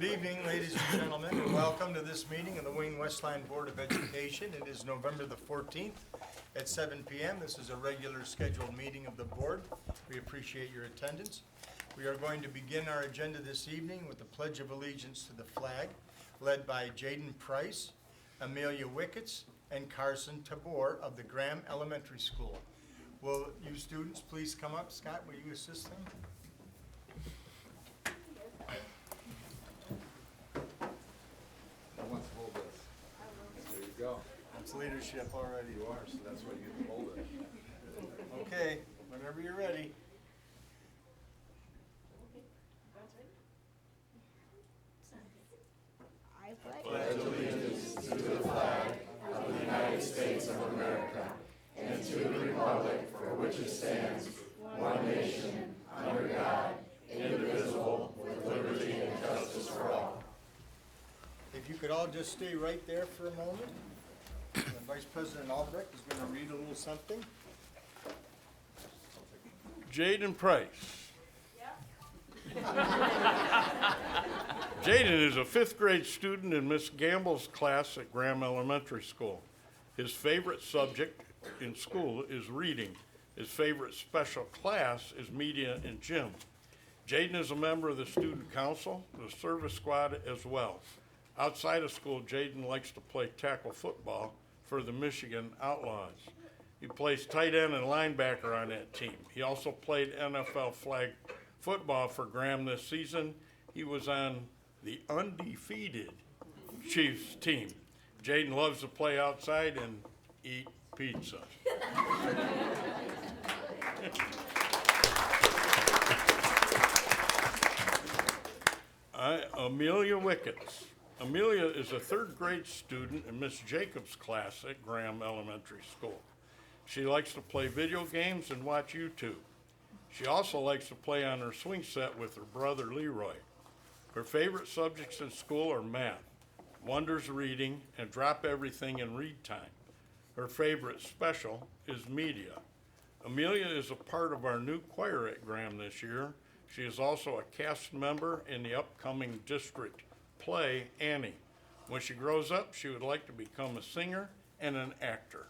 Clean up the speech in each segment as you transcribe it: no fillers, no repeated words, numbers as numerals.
Good evening, ladies and gentlemen, and welcome to this meeting of the Wayne Westline Board of Education. It is November the 14th at 7 p.m. This is a regular scheduled meeting of the board. We appreciate your attendance. We are going to begin our agenda this evening with the Pledge of Allegiance to the flag, led by Jaden Price, Amelia Wickets, and Carson Tabor of the Graham Elementary School. Will you students please come up? Scott, will you assist them? There you go. That's leadership already. You are, so that's why you get to hold it. Okay, whenever you're ready. I pledge allegiance to the flag of the United States of America and to the republic for which it stands, one nation, under God, indivisible, with liberty and justice for all. If you could all just stay right there for a moment. Vice President Albrecht is going to read a little something. Jaden Price. Jaden is a 5th grade student in Miss Gamble's class at Graham Elementary School. His favorite subject in school is reading. His favorite special class is media and gym. Jaden is a member of the student council, the service squad as well. Outside of school, Jaden likes to play tackle football for the Michigan Outlaws. He plays tight end and linebacker on that team. He also played NFL flag football for Graham this season. He was on the undefeated Chiefs team. Jaden loves to play outside and eat pizza. Amelia Wickets. Amelia is a 3rd grade student in Miss Jacobs' class at Graham Elementary School. She likes to play video games and watch YouTube. She also likes to play on her swing set with her brother Leroy. Her favorite subjects in school are math, wonders reading, and drop everything and read time. Her favorite special is media. Amelia is a part of our new choir at Graham this year. She is also a cast member in the upcoming district play, Annie. When she grows up, she would like to become a singer and an actor.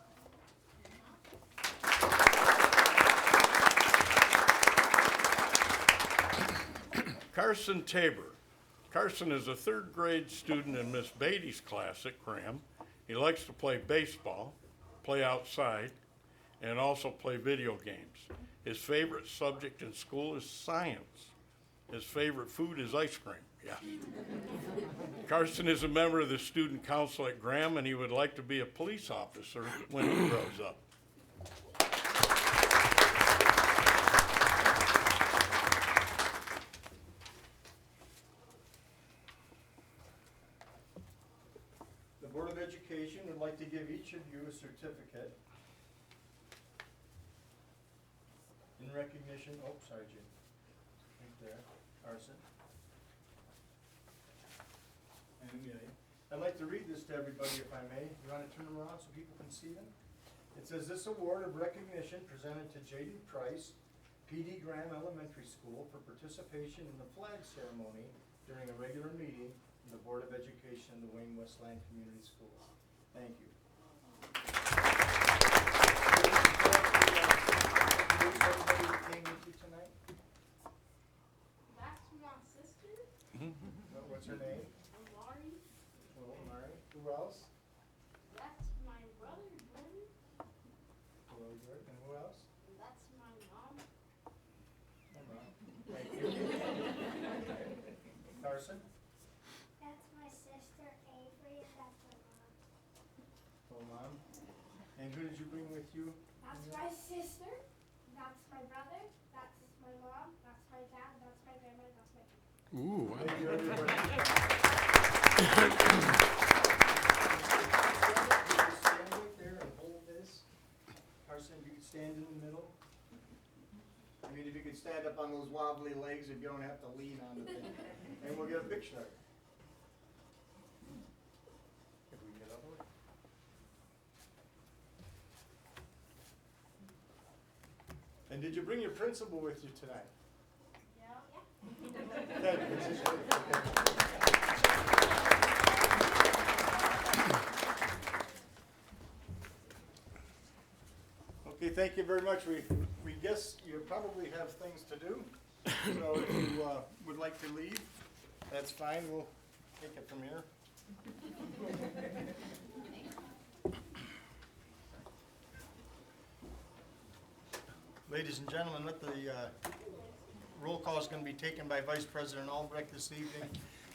Carson Tabor. Carson is a 3rd grade student in Miss Beatty's class at Graham. He likes to play baseball, play outside, and also play video games. His favorite subject in school is science. His favorite food is ice cream. Yeah. Carson is a member of the student council at Graham, and he would like to be a police officer when he grows up. The Board of Education would like to give each of you a certificate in recognition. Oh, sorry, Jim. Right there, Carson. And Amelia. I'd like to read this to everybody if I may. You want to turn them around so people can see them? It says, this award of recognition presented to Jaden Price, PD Graham Elementary School, for participation in the flag ceremony during a regular meeting of the Board of Education in the Wayne Westline Community Schools. Thank you. Everybody who came with you tonight? That's my sister, What's her name? Amari. Oh, Mari. Who else? That's my brother, Jordan. Hello, George. And who else? That's my mom. Hi, Mom. Thank you. Carson? That's my sister Avery, and that's my mom. Hello, Mom. And who did you bring with you? That's my sister, that's my brother, that's my mom, that's my dad, that's my grandma, that's my dad. Ooh. Thank you, everybody. Stand right there and hold this. Carson, if you could stand in the middle. I mean, if you could stand up on those wobbly legs, if you don't have to lean on the thing. And we'll get a picture. If we get up. And did you bring your principal with you tonight? Yeah. Good. thank you very much. We guess you probably have things to do. So if you would like to leave, that's fine. We'll take it from here. Ladies and gentlemen, let the roll call is going to be taken by Vice President Albrecht this evening,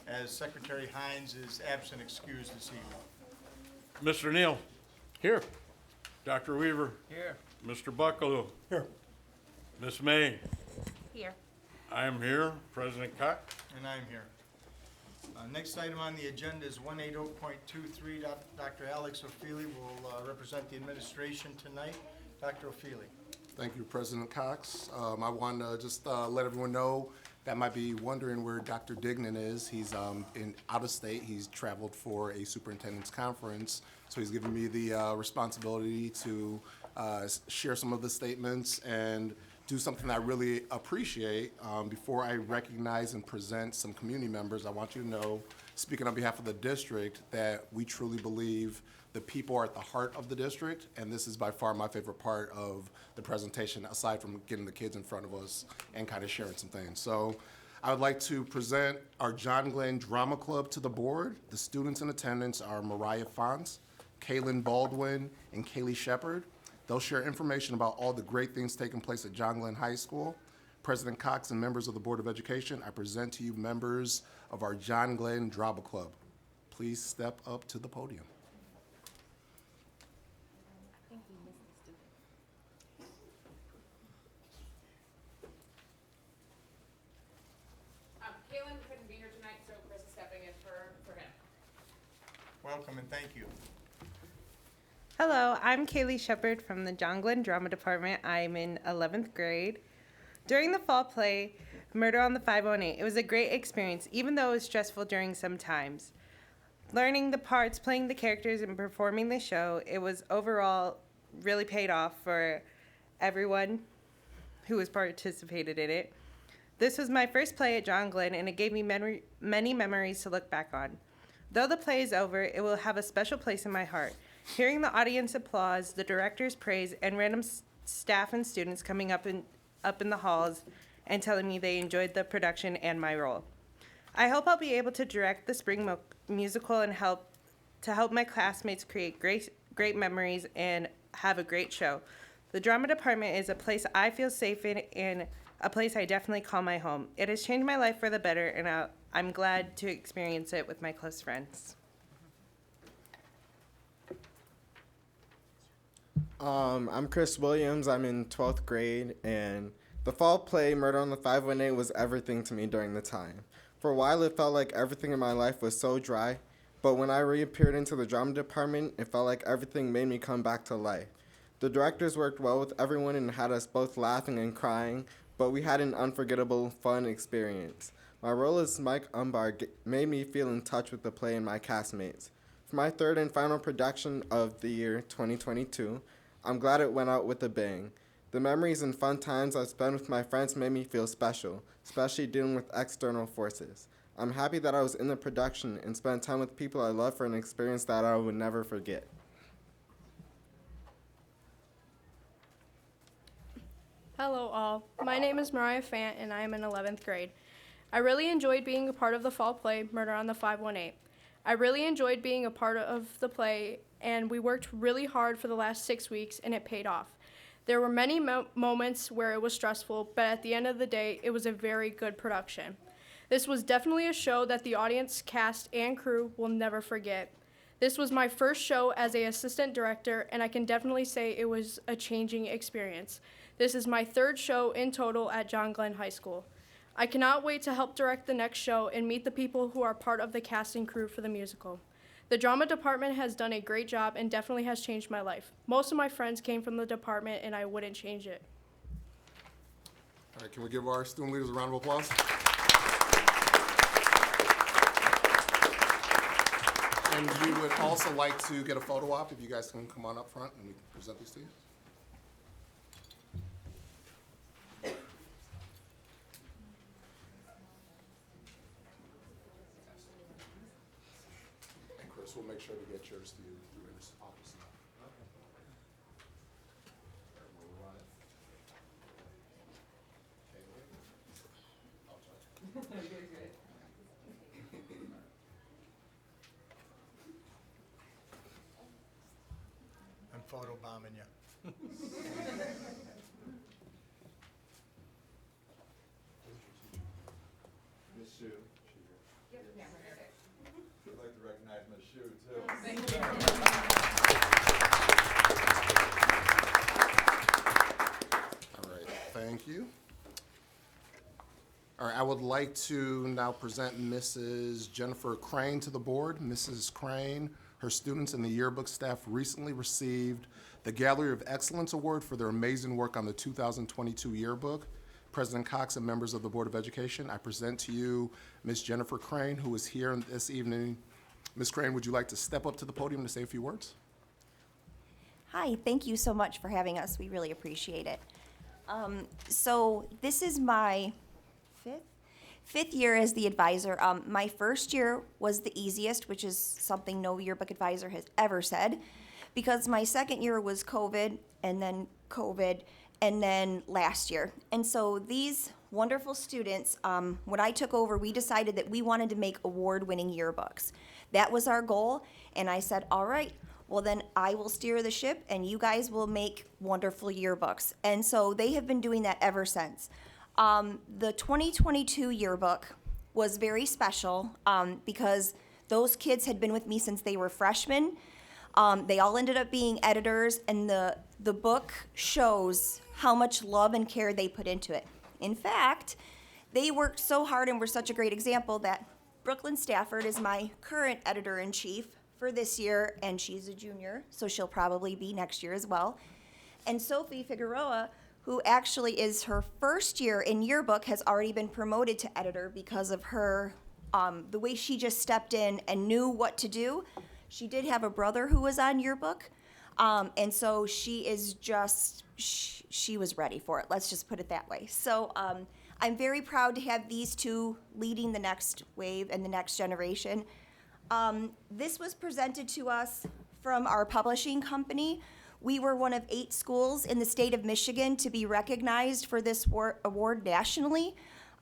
as Secretary Hines is absent excused this evening. Mr. Neal? Here. Dr. Weaver? Here. Mr. Buckaloo? Here. Miss May? Here. I am here. President Cox? And I'm here. Next item on the agenda is 180.23. Dr. Alex O'Feely will represent the administration tonight. Dr. O'Feely. Thank you, President Cox. I want to just let everyone know that might be wondering where Dr. Dignan is. He's out of state. He's traveled for a superintendent's conference, so he's given me the responsibility to share some of the statements and do something I really appreciate. Before I recognize and present some community members, I want you to know, speaking on behalf of the district, that we truly believe the people are at the heart of the district, and this is by far my favorite part of the presentation, aside from getting the kids in front of us and kind of sharing some things. So I would like to present our John Glenn Drama Club to the board. The students in attendance are Mariah Fonts, Kaylin Baldwin, and Kaylee Shepard. They'll share information about all the great things taking place at John Glenn High School. President Cox and members of the Board of Education, I present to you members of our John Glenn Drama Club. Please step up to the podium. Kaylin couldn't be here tonight, so Chris is stepping in for him. Welcome and thank you. Hello, I'm Kaylee Shepard from the John Glenn Drama Department. I'm in 11th grade. During the fall play, Murder on the 518, it was a great experience, even though it was stressful during some times. Learning the parts, playing the characters, and performing the show, it was overall really paid off for everyone who has participated in it. This was my first play at John Glenn, and it gave me many memories to look back on. Though the play is over, it will have a special place in my heart. Hearing the audience applause, the director's praise, and random staff and students coming up in the halls and telling me they enjoyed the production and my role. I hope I'll be able to direct the spring musical and help my classmates create great memories and have a great show. The drama department is a place I feel safe in and a place I definitely call my home. It has changed my life for the better, and I'm glad to experience it with my close friends. I'm Chris Williams. I'm in 12th grade, and the fall play Murder on the 518 was everything to me during the time. For a while, it felt like everything in my life was so dry, but when I reappeared into the drama department, it felt like everything made me come back to life. The directors worked well with everyone and had us both laughing and crying, but we had an unforgettable, fun experience. My role as Mike Umbar made me feel in touch with the play and my castmates. For my third and final production of the year 2022, I'm glad it went out with a bang. The memories and fun times I spent with my friends made me feel special, especially dealing with external forces. I'm happy that I was in the production and spent time with people I love for an experience that I would never forget. Hello all, my name is Mariah Fant and I am in 11th grade. I really enjoyed being a part of the fall play, Murder on the 518. I really enjoyed being a part of the play, and we worked really hard for the last 6 weeks, and it paid off. There were many moments where it was stressful, but at the end of the day, it was a very good production. This was definitely a show that the audience, cast, and crew will never forget. This was my first show as an assistant director, and I can definitely say it was a changing experience. This is my third show in total at John Glenn High School. I cannot wait to help direct the next show and meet the people who are part of the cast and crew for the musical. The drama department has done a great job and definitely has changed my life. Most of my friends came from the department and I wouldn't change it. All right, can we give our student leaders a round of applause? And we would also like to get a photo op if you guys can come on up front and we can present these to you. And Chris, we'll make sure to get yours to you through his office. photobombing you. Miss Shu. I'd like to recognize Miss Shu, too. All right, thank you. All right, I would like to now present Mrs. Jennifer Crane to the board. Mrs. Crane, her students and the yearbook staff recently received the Gallery of Excellence Award for their amazing work on the 2022 yearbook. President Cox and members of the Board of Education, I present to you Ms. Jennifer Crane, who is here this evening. Ms. Crane, would you like to step up to the podium to say a few words? Hi, thank you so much for having us. We really appreciate it. So this is my fifth year as the advisor. My first year was the easiest, which is something no yearbook advisor has ever said, because my second year was COVID, and then last year. And so these wonderful students, when I took over, we decided that we wanted to make award-winning yearbooks. That was our goal, and I said, all right, well then I will steer the ship and you guys will make wonderful yearbooks. And so they have been doing that ever since. The 2022 yearbook was very special because those kids had been with me since they were freshmen. They all ended up being editors, and the book shows how much love and care they put into it. In fact, they worked so hard and were such a great example that Brooklyn Stafford is my current editor-in-chief for this year, and she's a junior, so she'll probably be next year as well. And Sophie Figueroa, who actually is her first year in yearbook, has already been promoted to editor because of her, the way she just stepped in and knew what to do. She did have a brother who was on yearbook, and so she is just, she was ready for it. Let's just put it that way. So I'm very proud to have these two leading the next wave and the next generation. This was presented to us from our publishing company. We were one of 8 schools in the state of Michigan to be recognized for this award nationally.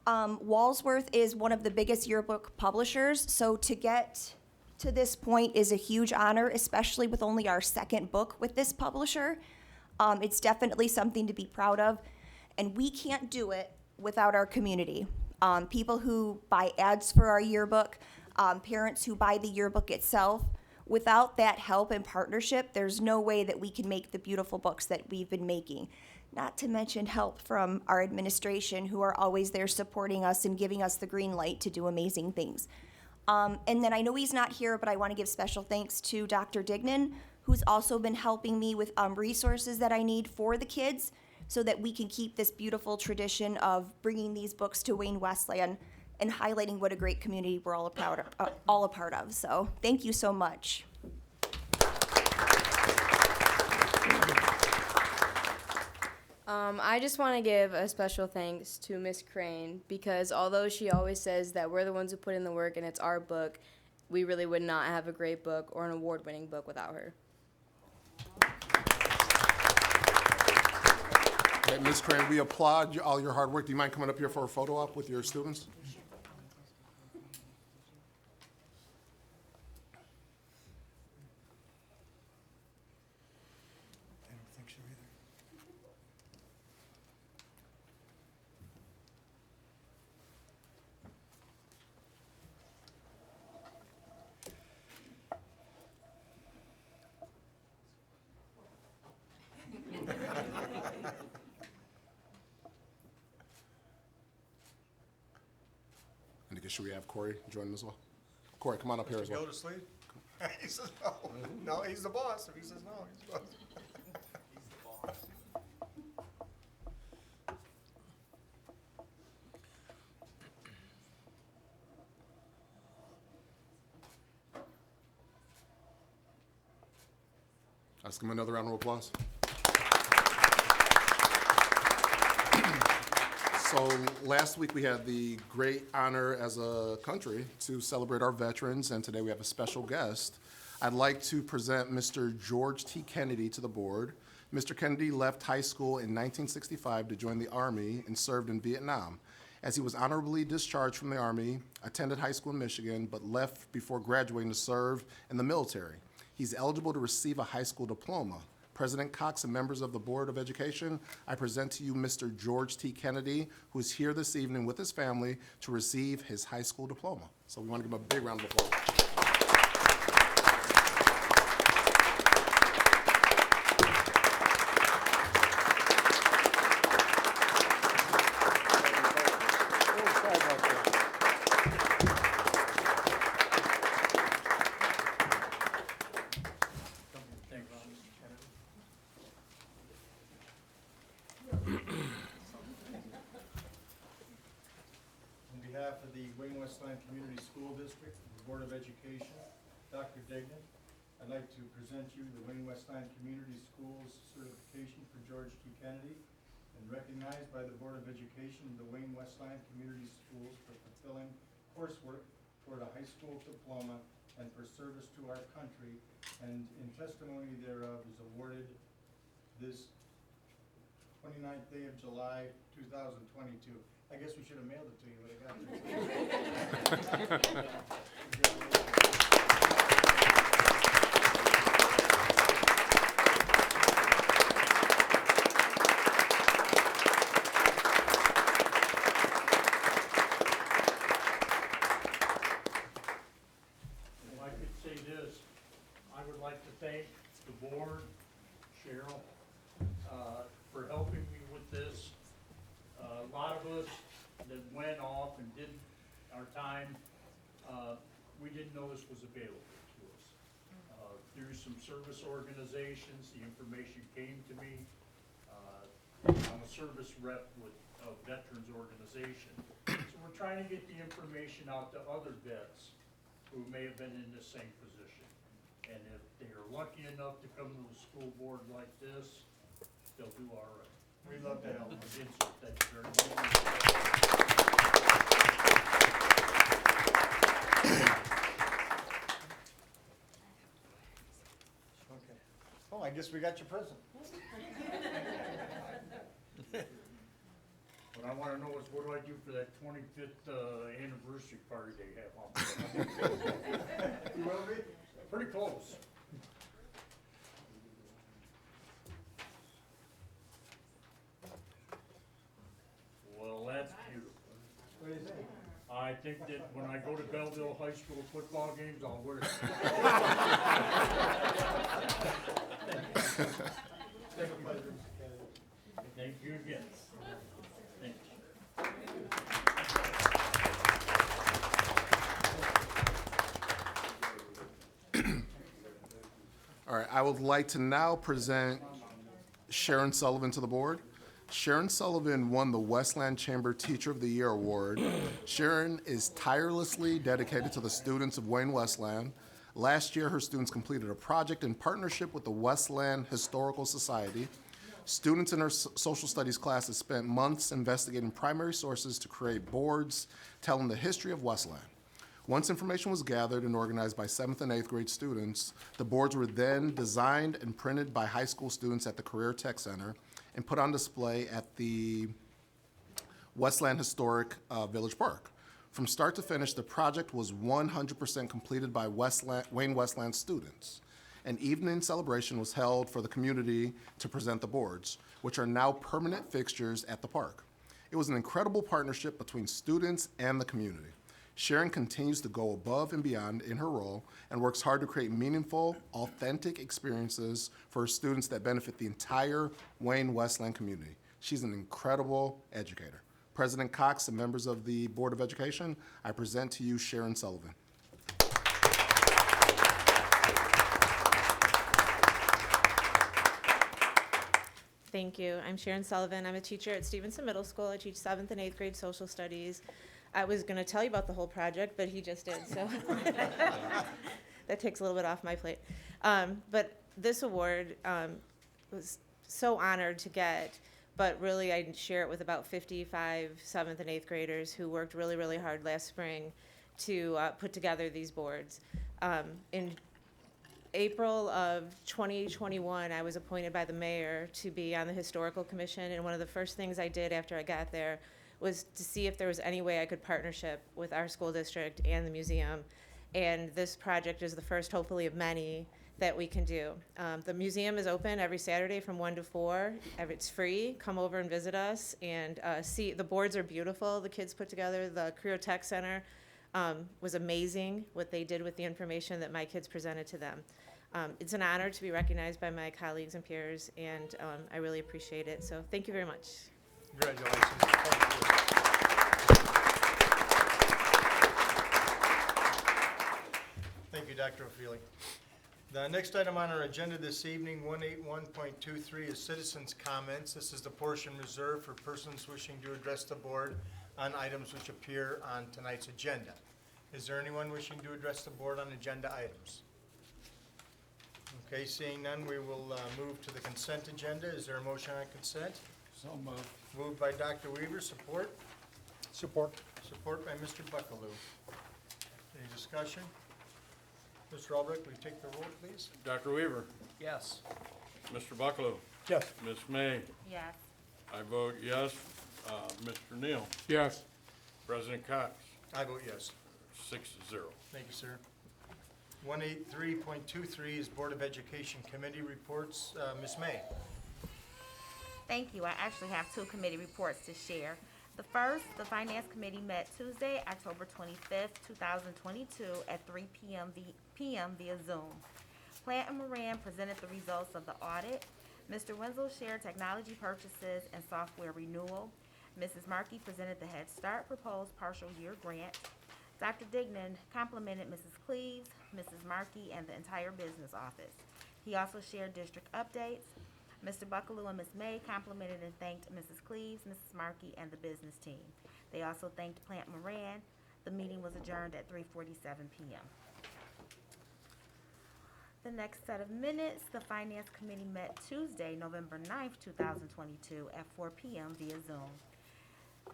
Walsworth is one of the biggest yearbook publishers, so to get to this point is a huge honor, especially with only our second book with this publisher. It's definitely something to be proud of, and we can't do it without our community. People who buy ads for our yearbook, parents who buy the yearbook itself. Without that help and partnership, there's no way that we can make the beautiful books that we've been making. Not to mention help from our administration, who are always there supporting us and giving us the green light to do amazing things. And then I know he's not here, but I want to give special thanks to Dr. Dignan, who's also been helping me with resources that I need for the kids so that we can keep this beautiful tradition of bringing these books to Wayne Westland and highlighting what a great community we're all a part of. So thank you so much. I just want to give a special thanks to Miss Crane, because although she always says that we're the ones who put in the work and it's our book, we really would not have a great book or an award-winning book without her. Okay, Ms. Crane, we applaud all your hard work. Do you mind coming up here for a photo op with your students? I don't think so either. And I guess should we have Corey join them as well? Corey, come on up here as well. Go to sleep? He says no. No, he's the boss. If he says no, he's the boss. Let's give him another round of applause. So last week we had the great honor as a country to celebrate our veterans, and today we have a special guest. I'd like to present Mr. George T. Kennedy to the board. Mr. Kennedy left high school in 1965 to join the Army and served in Vietnam. As he was honorably discharged from the Army, attended high school in Michigan, but left before graduating to serve in the military. He's eligible to receive a high school diploma. President Cox and members of the Board of Education, I present to you Mr. George T. Kennedy, who is here this evening with his family to receive his high school diploma. So we want to give him a big round of applause. On behalf of the Wayne Westland Community School District, the Board of Education, Dr. Dignan, I'd like to present you the Wayne Westland Community Schools certification for George T. Kennedy, and recognized by the Board of Education, the Wayne Westland Community Schools for fulfilling coursework toward a high school diploma and for service to our country, and in testimony thereof is awarded this 29th day of July, 2022. I guess we should have mailed it to you, but I got it. If I could say this, I would like to thank the board, Cheryl, for helping me with this. A lot of us that went off and did our time, we didn't know this was available to us. Through some service organizations, the information came to me. I'm a service rep with a veterans organization. So we're trying to get the information out to other vets who may have been in the same position. And if they are lucky enough to come to a school board like this, they'll do all right. We'd love to help. Again, sir, thank you very much. Okay. Oh, I guess we got your present. What I wanna know is what do I do for that 25th anniversary party they have on? You will be? Pretty close. Well, that's beautiful. What do you think? I think that when I go to Belleville High School football games, I'll wear it. Thank you again. Thank you. All right, I would like to now present Sharon Sullivan to the board. Sharon Sullivan won the Westland Chamber Teacher of the Year Award. Sharon is tirelessly dedicated to the students of Wayne Westland. Last year, her students completed a project in partnership with the Westland Historical Society. Students in her social studies classes spent months investigating primary sources to create boards telling the history of Westland. Once information was gathered and organized by 7th and 8th grade students, the boards were then designed and printed by high school students at the Career Tech Center and put on display at the Westland Historic Village Park. From start to finish, the project was 100% completed by Wayne Westland students. An evening celebration was held for the community to present the boards, which are now permanent fixtures at the park. It was an incredible partnership between students and the community. Sharon continues to go above and beyond in her role and works hard to create meaningful, authentic experiences for her students that benefit the entire Wayne Westland community. She's an incredible educator. President Cox and members of the Board of Education, I present to you Sharon Sullivan. Thank you. I'm Sharon Sullivan. I'm a teacher at Stevenson Middle School. I teach 7th and 8th grade social studies. I was going to tell you about the whole project, but he just did, so that takes a little bit off my plate. But this award was so honored to get, but really I share it with about 55 7th and 8th graders who worked really, really hard last spring to put together these boards. In April of 2021, I was appointed by the mayor to be on the Historical Commission, and one of the first things I did after I got there was to see if there was any way I could partnership with our school district and the museum. And this project is the first, hopefully, of many that we can do. The museum is open every Saturday from 1 to 4. It's free. Come over and visit us and see. The boards are beautiful. The kids put together. The Career Tech Center was amazing what they did with the information that my kids presented to them. It's an honor to be recognized by my colleagues and peers, and I really appreciate it. So thank you very much. Congratulations. Thank you. Thank you, Dr. O'Feely. The next item on our agenda this evening, 181.23, is citizens' comments. This is the portion reserved for persons wishing to address the board on items which appear on tonight's agenda. Is there anyone wishing to address the board on agenda items? Okay, seeing none, we will move to the consent agenda. Is there a motion on consent? So moved. Moved by Dr. Weaver, support? Support. Support by Mr. Buckaloo. Any discussion? Mr. Albrecht, will you take the roll, please? Dr. Weaver, Yes. Mr. Buckaloo, Yes. Ms. May, Yes. I vote yes. Mr. Neal, Yes. President Cox, I vote yes. 6-0. Thank you, sir. 183.23 is Board of Education Committee reports. Ms. May. Thank you. I actually have two committee reports to share. The first, the Finance Committee met Tuesday, October 25th, 2022 at 3 p.m. via Zoom. Plant and Moran presented the results of the audit. Mr. Wenzel shared technology purchases and software renewal. Mrs. Markey presented the Head Start proposed partial year grant. Dr. Dignan complimented Mrs. Cleves, Mrs. Markey, and the entire business office. He also shared district updates. Mr. Buckaloo and Ms. May complimented and thanked Mrs. Cleves, Mrs. Markey, and the business team. They also thanked Plant Moran. The meeting was adjourned at 3:47 p.m. The next set of minutes, the Finance Committee met Tuesday, November 9th, 2022 at 4 p.m. via Zoom.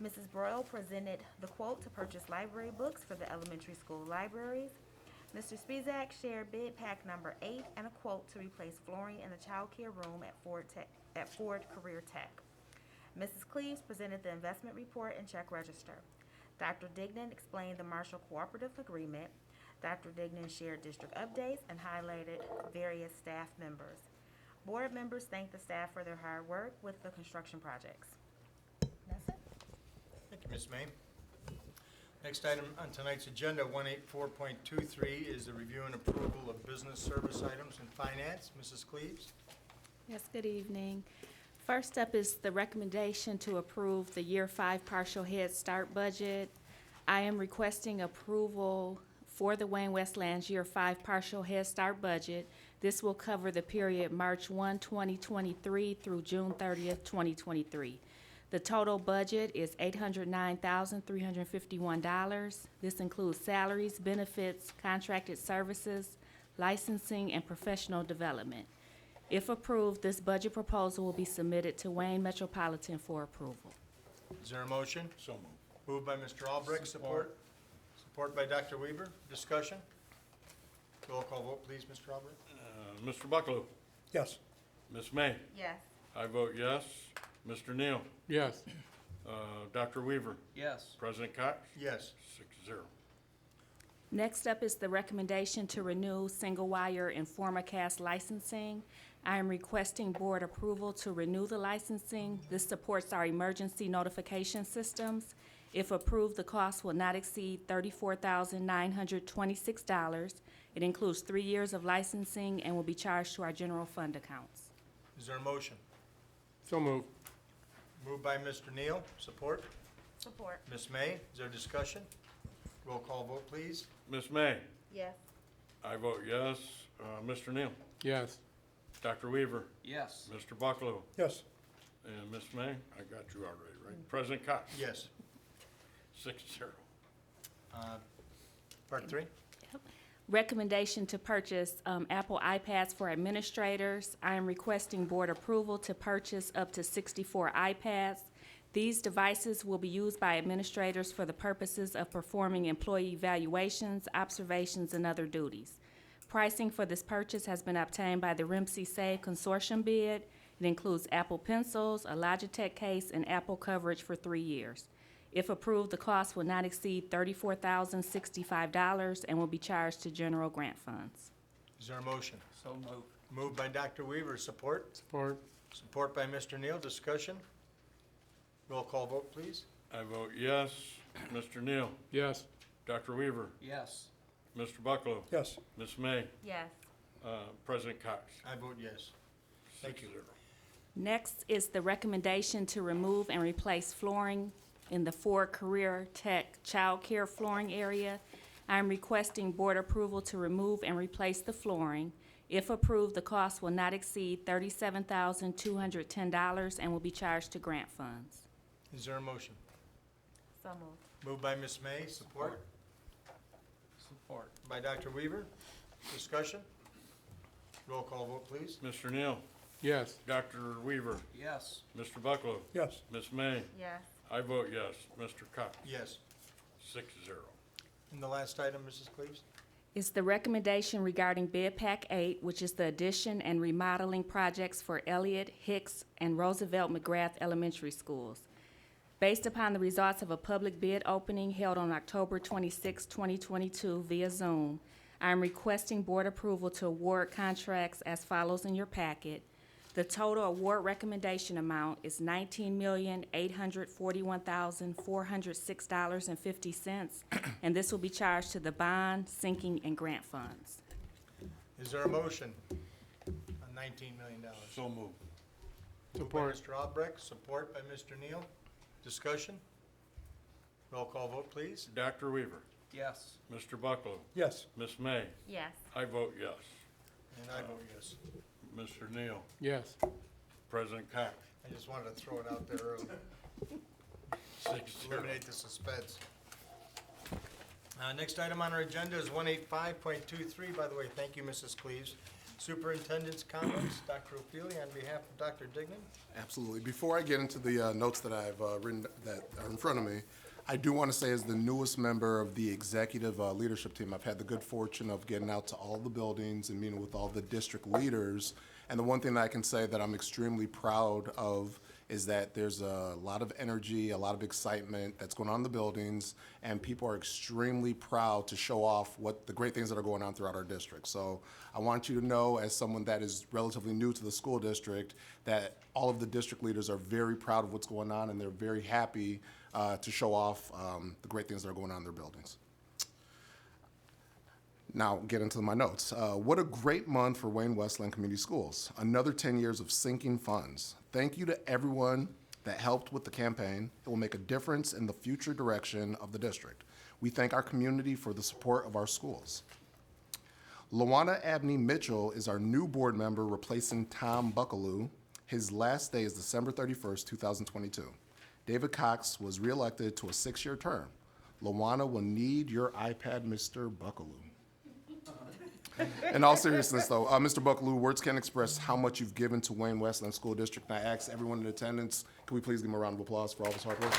Mrs. Broyle presented the quote to purchase library books for the elementary school libraries. Mr. Spizak shared bid pack number 8 and a quote to replace flooring in the child care room at Ford Career Tech. Mrs. Cleves presented the investment report and check register. Dr. Dignan explained the Marshall Cooperative Agreement. Dr. Dignan shared district updates and highlighted various staff members. Board members thanked the staff for their hard work with the construction projects. That's it. Thank you, Ms. May. Next item on tonight's agenda, 184.23, is the review and approval of business service items and finance. Mrs. Cleves? Yes, good evening. First up is the recommendation to approve the Year 5 partial Head Start budget. I am requesting approval for the Wayne Westlands Year 5 partial Head Start budget. This will cover the period March 1, 2023 through June 30th, 2023. The total budget is $809,351. This includes salaries, benefits, contracted services, licensing, and professional development. If approved, this budget proposal will be submitted to Wayne Metropolitan for approval. Is there a motion? So moved. Moved by Mr. Albrecht, support. Support by Dr. Weaver. Discussion? Roll call vote, please, Mr. Albrecht. Mr. Buckaloo, Yes. Ms. May, Yes. I vote yes. Mr. Neal, Yes. Dr. Weaver, Yes. President Cox, Yes. 6-0. Next up is the recommendation to renew single wire InformaCast licensing. I am requesting board approval to renew the licensing. This supports our emergency notification systems. If approved, the cost will not exceed $34,926. It includes 3 years of licensing and will be charged to our general fund accounts. Is there a motion? So moved. Moved by Mr. Neal. Support. Support. Ms. May, is there discussion? Roll call vote, please. Ms. May, Yes. I vote yes. Mr. Neal, Yes. Dr. Weaver, Yes. Mr. Buckaloo, Yes. and Ms. May, I got you already, right? President Cox, Yes. 6-0. Part 3? Recommendation to purchase Apple iPads for administrators. I am requesting board approval to purchase up to 64 iPads. These devices will be used by administrators for the purposes of performing employee evaluations, observations, and other duties. Pricing for this purchase has been obtained by the RIMC Save Consortium bid. It includes Apple Pencils, a Logitech case, and Apple coverage for 3 years. If approved, the cost will not exceed $34,065 and will be charged to general grant funds. Is there a motion? So moved. Moved by Dr. Weaver, support? Support. Support by Mr. Neal, discussion? Roll call vote, please. I vote yes. Mr. Neal? Yes. Dr. Weaver? Yes. Mr. Bucklow? Yes. Ms. May? Yes. President Cox? I vote yes. Thank you. 6-0. Next is the recommendation to remove and replace flooring in the Ford Career Tech Child Care flooring area. I'm requesting board approval to remove and replace the flooring. If approved, the cost will not exceed $37,210 and will be charged to grant funds. Is there a motion? So moved. Moved by Ms. May, support? Support. By Dr. Weaver, discussion? Roll call vote, please. Mr. Neal? Yes. Dr. Weaver? Yes. Mr. Bucklow? Yes. Ms. May? Yes. I vote yes. Mr. Cox? Yes. 6-0. And the last item, Mrs. Cleaves? Is the recommendation regarding Bid Pack 8, which is the addition and remodeling projects for Elliott, Hicks, and Roosevelt McGrath Elementary Schools. Based upon the results of a public bid opening held on October 26, 2022 via Zoom, I am requesting board approval to award contracts as follows in your packet. The total award recommendation amount is $19,841,406.50, and this will be charged to the bond, sinking, and grant funds. Is there a motion on $19 million? So moved. Moved by Mr. Albrecht, support by Mr. Neal. Discussion? Roll call vote, please. Dr. Weaver? Yes. Mr. Bucklow? Yes. Ms. May? Yes. I vote yes. And I vote yes. Mr. Neal? Yes. President Cox? I just wanted to throw it out there early. 6-0. Eliminate the suspense. Next item on our agenda is 185.23. By the way, thank you, Mrs. Cleaves. Superintendent's comments. Dr. O'Feely, on behalf of Dr. Dignan. Absolutely. Before I get into the notes that I've written that are in front of me, I do want to say as the newest member of the executive leadership team, I've had the good fortune of getting out to all the buildings and meeting with all the district leaders. And the one thing that I can say that I'm extremely proud of is that there's a lot of energy, a lot of excitement that's going on in the buildings, and people are extremely proud to show off what the great things that are going on throughout our district. So I want you to know, as someone that is relatively new to the school district, that all of the district leaders are very proud of what's going on, and they're very happy to show off the great things that are going on in their buildings. Now, get into my notes. What a great month for Wayne Westland Community Schools. Another 10 years of sinking funds. Thank you to everyone that helped with the campaign. It will make a difference in the future direction of the district. We thank our community for the support of our schools. Lawana Abney Mitchell is our new board member replacing Tom Buckaloo. His last day is December 31st, 2022. David Cox was reelected to a 6-year term. Lawana will need your iPad, Mr. Buckaloo. In all seriousness, though, Mr. Buckaloo, words can't express how much you've given to Wayne Westland School District. And I ask everyone in attendance, can we please give him a round of applause for all his hard work?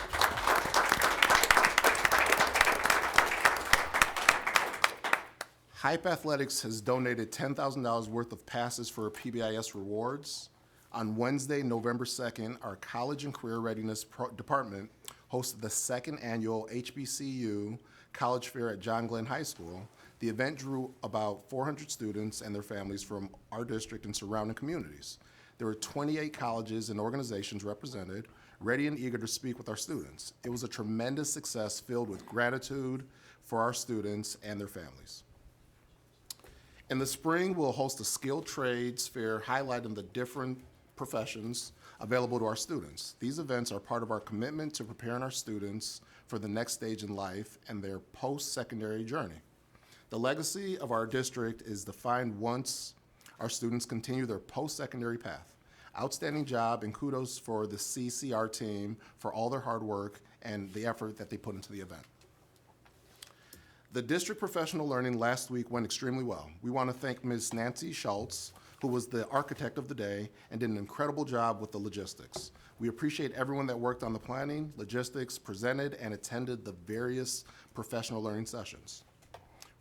Hype Athletics has donated $10,000 worth of passes for PBIS rewards. On Wednesday, November 2nd, our College and Career Readiness Department hosted the second annual HBCU College Fair at John Glenn High School. The event drew about 400 students and their families from our district and surrounding communities. There were 28 colleges and organizations represented, ready and eager to speak with our students. It was a tremendous success filled with gratitude for our students and their families. In the spring, we'll host a skilled trades fair highlighting the different professions available to our students. These events are part of our commitment to preparing our students for the next stage in life and their post-secondary journey. The legacy of our district is defined once our students continue their post-secondary path. Outstanding job and kudos for the CCR team for all their hard work and the effort that they put into the event. The district professional learning last week went extremely well. We want to thank Ms. Nancy Schultz, who was the architect of the day and did an incredible job with the logistics. We appreciate everyone that worked on the planning, logistics, presented, and attended the various professional learning sessions.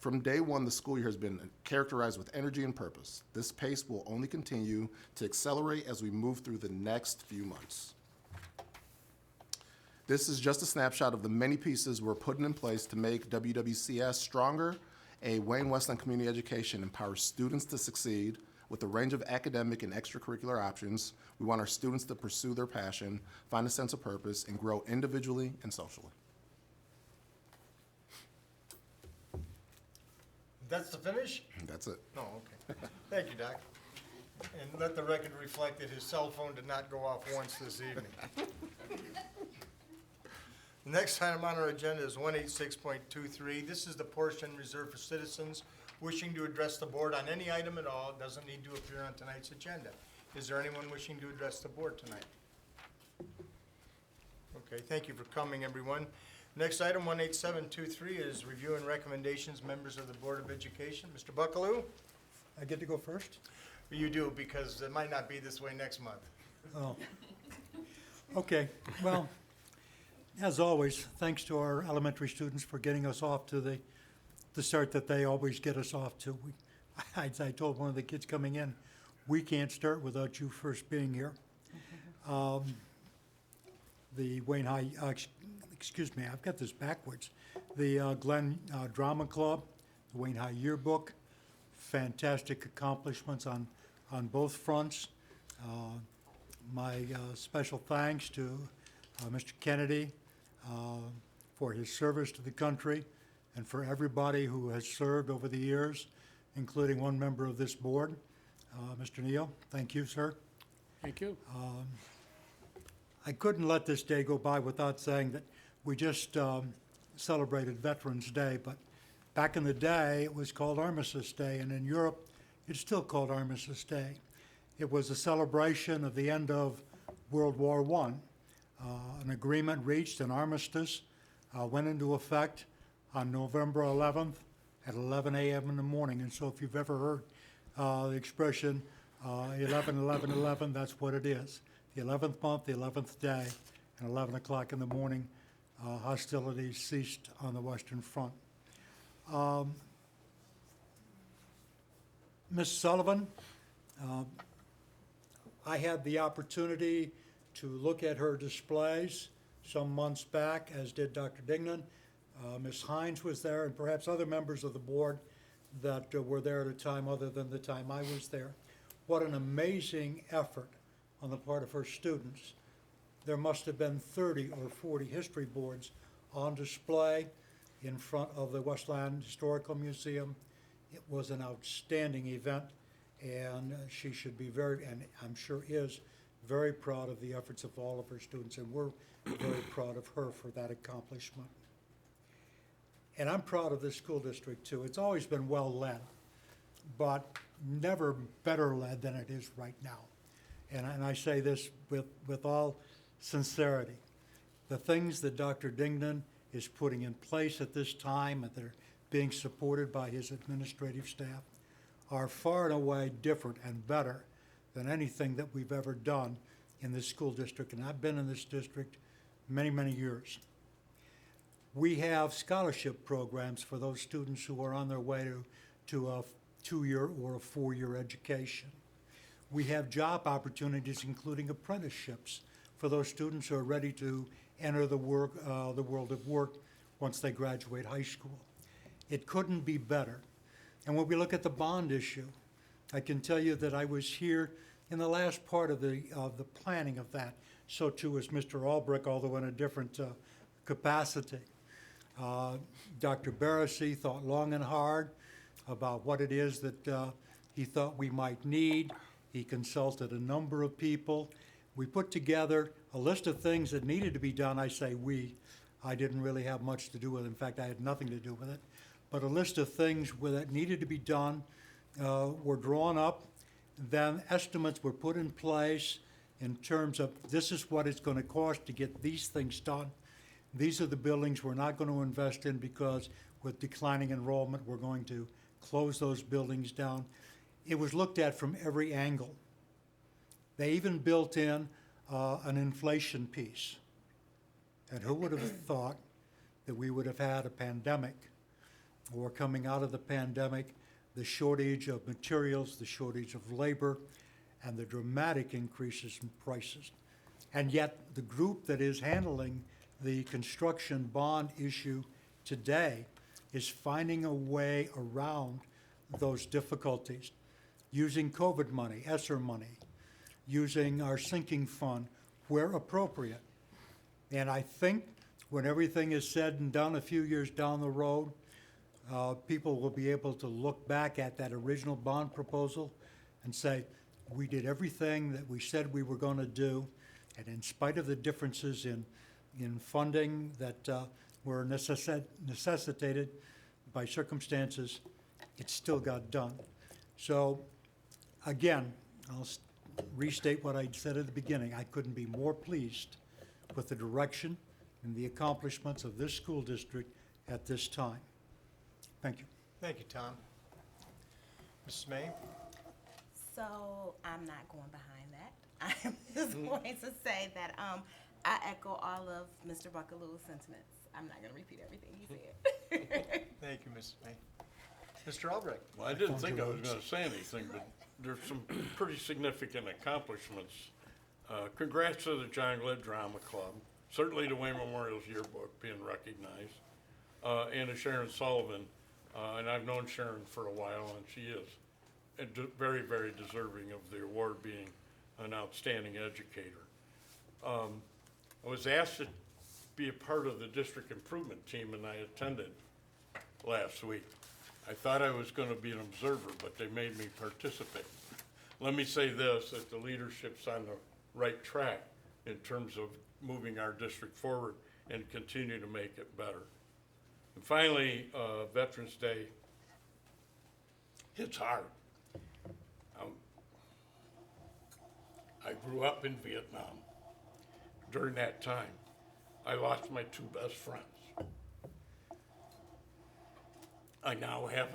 From day one, the school year has been characterized with energy and purpose. This pace will only continue to accelerate as we move through the next few months. This is just a snapshot of the many pieces we're putting in place to make WWCS stronger A Wayne Westland Community Education empowers students to succeed with a range of academic and extracurricular options. We want our students to pursue their passion, find a sense of purpose, and grow individually and socially. That's the finish? That's it. Oh, okay. Thank you, Doc. And let the record reflect that his cell phone did not go off once this evening. The next item on our agenda is 186.23. This is the portion reserved for citizens wishing to address the board on any item at all. It doesn't need to appear on tonight's agenda. Is there anyone wishing to address the board tonight? Okay, thank you for coming, everyone. Next item, 18723, is review and recommendations, members of the Board of Education. Mr. Buckaloo? I get to go first? You do, because it might not be this way next month. Oh. Okay, well, as always, thanks to our elementary students for getting us off to the start that they always get us off to. I told one of the kids coming in, we can't start without you first being here. The Wayne High, excuse me, I've got this backwards. The Glenn Drama Club, the Wayne High Yearbook, fantastic accomplishments on both fronts. My special thanks to Mr. Kennedy for his service to the country and for everybody who has served over the years, including one member of this board, Mr. Neal. Thank you, sir. Thank you. I couldn't let this day go by without saying that we just celebrated Veterans Day, but back in the day, it was called Armistice Day, and in Europe, it's still called Armistice Day. It was a celebration of the end of World War I. An agreement reached, an armistice, went into effect on November 11th at 11 a.m. in the morning. And so if you've ever heard the expression 11-11-11, that's what it is. The 11th month, the 11th day, and 11 o'clock in the morning, hostilities ceased on the Western Front. Ms. Sullivan, I had the opportunity to look at her displays some months back, as did Dr. Dignan. Ms. Hines was there, and perhaps other members of the board that were there at a time other than the time I was there. What an amazing effort on the part of her students. There must have been 30 or 40 history boards on display in front of the Westland Historical Museum. It was an outstanding event, and she should be very, and I'm sure is, very proud of the efforts of all of her students, and we're very proud of her for that accomplishment. And I'm proud of this school district too. It's always been well led, but never better led than it is right now. And I say this with all sincerity. The things that Dr. Dignan is putting in place at this time, and that are being supported by his administrative staff, are far and away different and better than anything that we've ever done in this school district. And I've been in this district many, many years. We have scholarship programs for those students who are on their way to a 2-year or a 4-year education. We have job opportunities, including apprenticeships, for those students who are ready to enter the world of work once they graduate high school. It couldn't be better. And when we look at the bond issue, I can tell you that I was here in the last part of the planning of that. So too was Mr. Albrecht, although in a different capacity. Dr. Barassi thought long and hard about what it is that he thought we might need. He consulted a number of people. We put together a list of things that needed to be done. I say we. I didn't really have much to do with it. In fact, I had nothing to do with it. But a list of things that needed to be done were drawn up. Then estimates were put in place in terms of this is what it's going to cost to get these things done. These are the buildings we're not going to invest in because with declining enrollment, we're going to close those buildings down. It was looked at from every angle. They even built in an inflation piece. And who would have thought that we would have had a pandemic, or coming out of the pandemic, the shortage of materials, the shortage of labor, and the dramatic increases in prices. And yet the group that is handling the construction bond issue today is finding a way around those difficulties, using COVID money, ESSER money, using our sinking fund where appropriate. And I think when everything is said and done a few years down the road, people will be able to look back at that original bond proposal and say, we did everything that we said we were going to do, and in spite of the differences in funding that were necessitated by circumstances, it still got done. So, again, I'll restate what I said at the beginning. I couldn't be more pleased with the direction and the accomplishments of this school district at this time. Thank you. Thank you, Tom. Mrs. May? So I'm not going behind that. I'm just going to say that I echo all of Mr. Buckaloo's sentiments. I'm not going to repeat everything he said. Thank you, Mrs. May. Mr. Albrecht? Well, I didn't think I was going to say anything, but there's some pretty significant accomplishments. Congrats to the John Glenn Drama Club, certainly to Wayne Memorial's yearbook being recognized, and to Sharon Sullivan. And I've known Sharon for a while, and she is very, very deserving of the award, being an outstanding educator. I was asked to be a part of the district improvement team, and I attended last week. I thought I was going to be an observer, but they made me participate. Let me say this, that the leadership's on the right track in terms of moving our district forward and continue to make it better. And finally, Veterans Day hits hard. I grew up in Vietnam. During that time, I lost my two best friends. I now have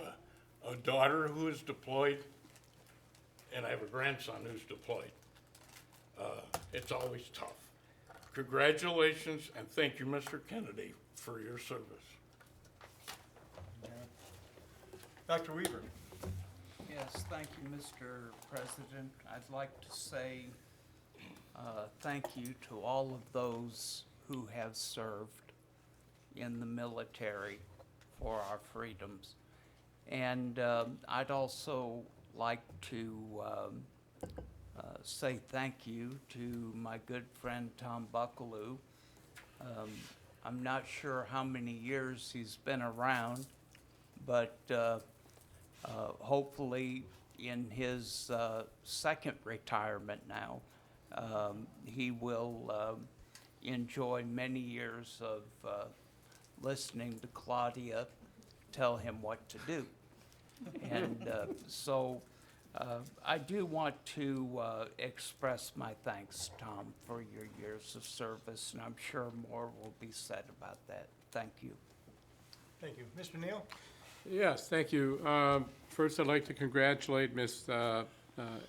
a daughter who is deployed, and I have a grandson who's deployed. It's always tough. Congratulations, and thank you, Mr. Kennedy, for your service. Dr. Weaver? Yes, thank you, Mr. President. I'd like to say thank you to all of those who have served in the military for our freedoms. And I'd also like to say thank you to my good friend Tom Buckaloo. I'm not sure how many years he's been around, but hopefully in his second retirement now, he will enjoy many years of listening to Claudia tell him what to do. And so I do want to express my thanks, Tom, for your years of service, and I'm sure more will be said about that. Thank you. Thank you. Mr. Neal? Yes, thank you. First, I'd like to congratulate Ms.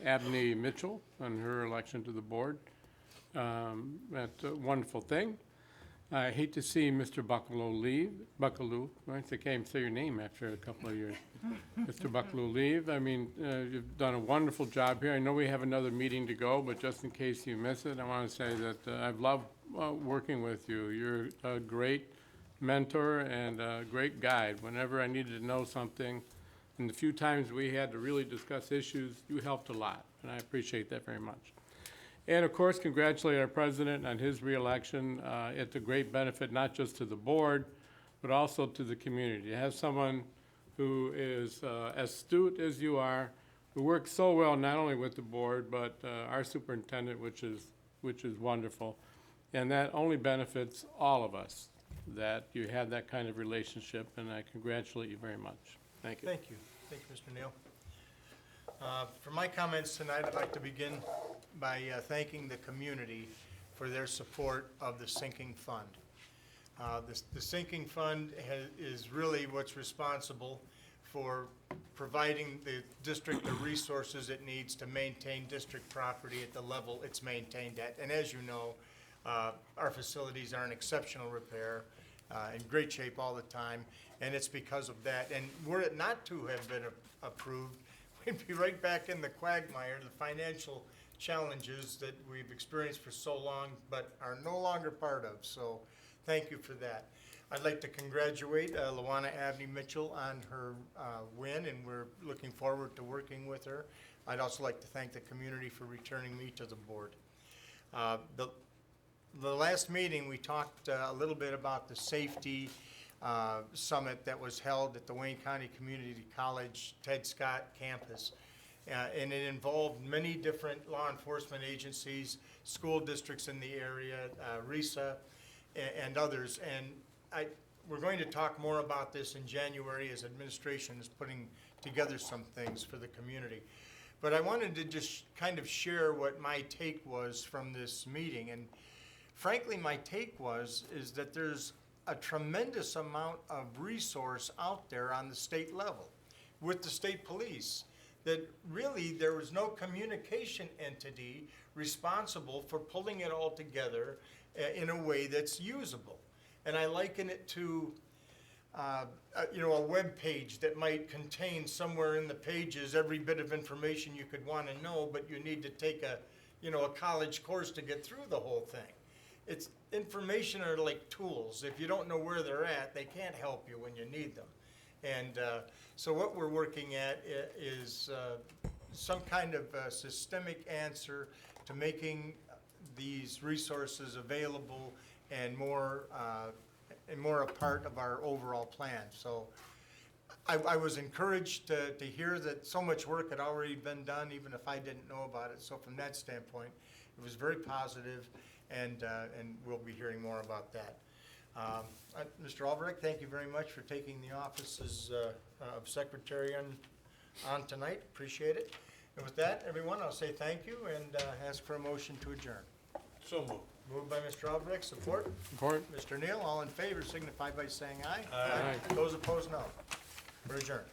Abney Mitchell on her election to the board. That's a wonderful thing. I hate to see Mr. Buckaloo leave. Buckaloo, right? I can't even say your name after a couple of years. Mr. Buckaloo leave. I mean, you've done a wonderful job here. I know we have another meeting to go, but just in case you miss it, I want to say that I've loved working with you. You're a great mentor and a great guide. Whenever I needed to know something, and the few times we had to really discuss issues, you helped a lot, and I appreciate that very much. And of course, congratulate our president on his reelection. It's a great benefit not just to the board, but also to the community. To have someone who is as astute as you are, who works so well not only with the board, but our superintendent, which is wonderful. And that only benefits all of us, that you have that kind of relationship, and I congratulate you very much. Thank you. Thank you. Thank you, Mr. Neal. For my comments tonight, I'd like to begin by thanking the community for their support of the sinking fund. The sinking fund is really what's responsible for providing the district the resources it needs to maintain district property at the level it's maintained at. And as you know, our facilities are in exceptional repair, in great shape all the time, and it's because of that. And were it not to have been approved, we'd be right back in the quagmire, the financial challenges that we've experienced for so long, but are no longer part of. So thank you for that. I'd like to congratulate Luana Abney Mitchell on her win, and we're looking forward to working with her. I'd also like to thank the community for returning me to the board. The last meeting, we talked a little bit about the safety summit that was held at the Wayne County Community College Ted Scott campus. And it involved many different law enforcement agencies, school districts in the area, RISA, and others. And we're going to talk more about this in January as administration is putting together some things for the community. But I wanted to just kind of share what my take was from this meeting. And frankly, my take is that there's a tremendous amount of resource out there on the state level with the state police, that really there was no communication entity responsible for pulling it all together in a way that's usable. And I liken it to a web page that might contain somewhere in the pages every bit of information you could want to know, but you need to take a college course to get through the whole thing. It's information are like tools. If you don't know where they're at, they can't help you when you need them. And so what we're working at is some kind of systemic answer to making these resources available and more a part of our overall plan. So I was encouraged to hear that so much work had already been done, even if I didn't know about it. So from that standpoint, it was very positive, and we'll be hearing more about that. Mr. Albrecht, thank you very much for taking the office of secretary on tonight. Appreciate it. And with that, everyone, I'll say thank you and ask for a motion to adjourn. So moved. Moved by Mr. Albrecht, support? Support. Mr. Neal, all in favor signify by saying aye. Aye. Those opposed, no. We're adjourned.